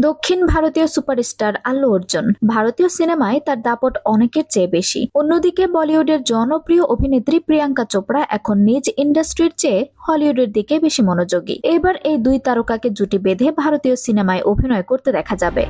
দক্ষিণ ভারতীয় সুপারস্টার আল্লু অর্জুন ভারতীয় সিনেমায় তার দাপট অনেকের চেয়ে বেশি। অন্যদিকে বলিউডের জনপ্রিয় অভিনেত্রী প্রিয়াঙ্কা চোপড়া এখন নিজ ইন্ডাস্ট্রির চেয়ে হলিউডের দিকে বেশি মনোযোগী। এবার এই দুই তারকাকে জুটি বেঁধে ভারতীয় সিনেমায় অভিনয় করতে দেখা যাবে।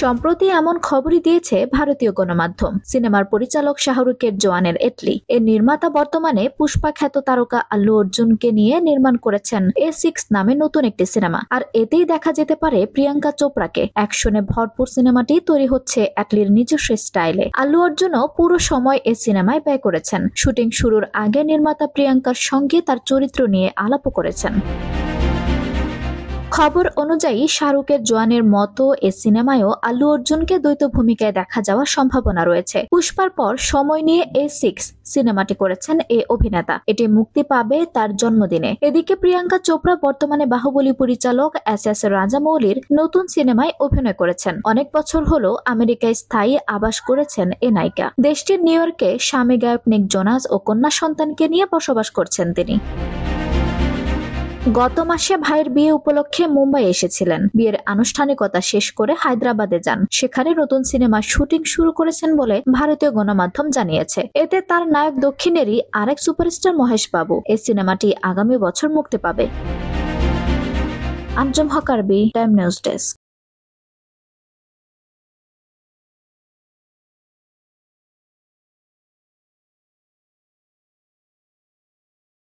সম্প্রতি এমন খবরই দিয়েছে ভারতীয় গণমাধ্যম। সিনেমার পরিচালক শাহরুখের জওয়ানের এটলি এর নির্মাতা বর্তমানে পুষ্পা খ্যাত তারকা আল্লু অর্জুনকে নিয়ে নির্মাণ করেছেন A6 নামে নতুন একটি সিনেমা। আর এতেই দেখা যেতে পারে প্রিয়াঙ্কা চোপড়াকে। অ্যাকশনে ভরপুর সিনেমাটি তৈরি হচ্ছে এটলির নিজস্ব স্টাইলে। আল্লু অর্জুনও পুরো সময় এই সিনেমায় ব্যয় করেছেন। শুটিং শুরুর আগে নির্মাতা প্রিয়াঙ্কার সঙ্গে তার চরিত্র নিয়ে আলাপও করেছেন। খবর অনুযায়ী শাহরুখের জওয়ানের মতো এ সিনেমায়ও আল্লু অর্জুনকে দ্বৈত ভূমিকায় দেখা যাওয়ার সম্ভাবনা রয়েছে। পুষ্পার পর সময় নিয়ে A6 সিনেমাটি করেছেন এই অভিনেতা। এটি মুক্তি পাবে তার জন্মদিনে। এদিকে প্রিয়াঙ্কা চোপড়া বর্তমানে বাহুবলী পরিচালক SS রাজামৌলির নতুন সিনেমায় অভিনয় করেছেন। অনেক বছর হলো আমেরিকায় স্থায়ী আবাস করেছেন এ নায়িকা। দেশটির নিউ ইয়র্কে স্বামী গায়ক নিক জোনাস ও কন্যা সন্তানকে নিয়ে বসবাস করছেন তিনি। গত মাসে ভাইয়ের বিয়ে উপলক্ষে মুম্বাই এসেছিলেন। বিয়ের আনুষ্ঠানিকতা শেষ করে হায়দ্রাবাদে যান। সেখানে নতুন সিনেমার শুটিং শুরু করেছেন বলে ভারতীয় গণমাধ্যম জানিয়েছে। এতে তার নায়ক দক্ষিণেরই আরেক সুপারস্টার মহেশ বাবু। এই সিনেমাটি আগামী বছর মুক্তি পাবে। আঞ্জুম হক আরবি, টাইম নিউজ ডেস্ক।